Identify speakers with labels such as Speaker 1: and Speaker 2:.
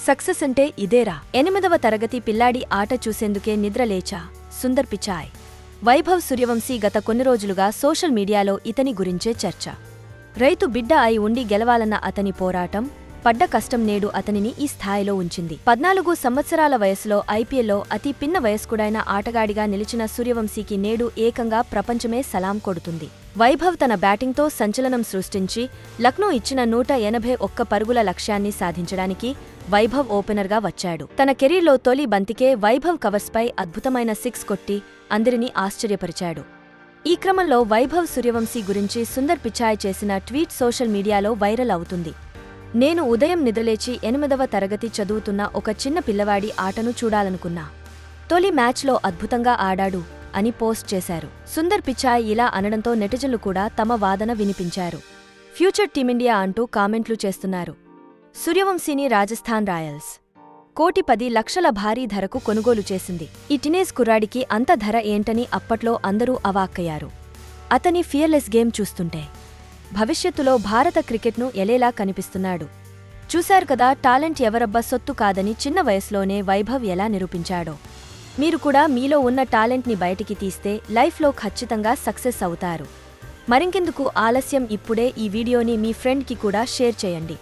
Speaker 1: Success అంటే ఇదేరా. 8వ తరగతి పిల్లాడి ఆట చూసేందుకే నిద్రలేచా సుందర్ పిచాయ్. వైభవ్ సూర్యవంశీ గత కొన్ని రోజులుగా సోషల్ మీడియాలో ఇతని గురించే చర్చ. రైతు బిడ్డ అయి ఉండి గెలవాలన్న అతని పోరాటం, పడ్డ కష్టం నేడు అతనిని ఈ స్థాయిలో ఉంచింది. 14 సంవత్సరాల వయసులో ఐపీఎల్లో అతి పిన్న వయస్కుడైన ఆటగాడిగా నిలిచిన సూర్యవంశీకి నేడు ఏకంగా ప్రపంచమే సలాం కొడుతుంది. వైభవ్ తన బ్యాటింగ్తో సంచలనం సృష్టించి లక్నో ఇచ్చిన 181 పరుగుల లక్ష్యాన్ని సాధించడానికి వైభవ్ ఓపెనర్గా వచ్చాడు. తన కెరీర్లో తొలి బంతికే వైభవ్ కవర్స్పై అద్భుతమైన 6 కొట్టి అందరినీ ఆశ్చర్యపరిచాడు. ఈ క్రమంలో వైభవ్ సూర్యవంశీ గురించి సుందర్ పిచాయ్ చేసిన ట్వీట్ సోషల్ మీడియాలో వైరల్ అవుతుంది. నేను ఉదయం నిద్రలేచి 8వ తరగతి చదువుతున్న ఒక చిన్న పిల్లవాడి ఆటను చూడాలనుకున్నా. తొలి మ్యాచ్లో అద్భుతంగా ఆడాడు అని పోస్ట్ చేశారు. సుందర్ పిచాయ్ ఇలా అనడంతో నెటిజన్లు కూడా తమ వాదన వినిపించారు. ఫ్యూచర్ టీమిండియా అంటూ కామెంట్లు చేస్తున్నారు. సూర్యవంశీని రాజస్థాన్ రాయల్స్ 1,10,00,000 భారీ ధరకు కొనుగోలు చేసింది. ఈ టీనేజ్ కుర్రాడికి అంత ధర ఏంటని అప్పట్లో అందరూ అవాక్కయ్యారు. అతని ఫియర్లెస్ గేమ్ చూస్తుంటే భవిష్యత్తులో భారత క్రికెట్ను ఎలేలా కనిపిస్తున్నాడు. చూశారు కదా, టాలెంట్ ఎవరబ్బా సొత్తు కాదని చిన్న వయసులోనే వైభవ్ ఎలా నిరూపించాడో. మీరు కూడా మీలో ఉన్న టాలెంట్ని బయటికి తీస్తే లైఫ్లో ఖచ్చితంగా సక్సెస్ అవుతారు. మరింకెందుకు ఆలస్యం, ఇప్పుడే ఈ వీడియోని మీ ఫ్రెండ్కి కూడా షేర్ చేయండి.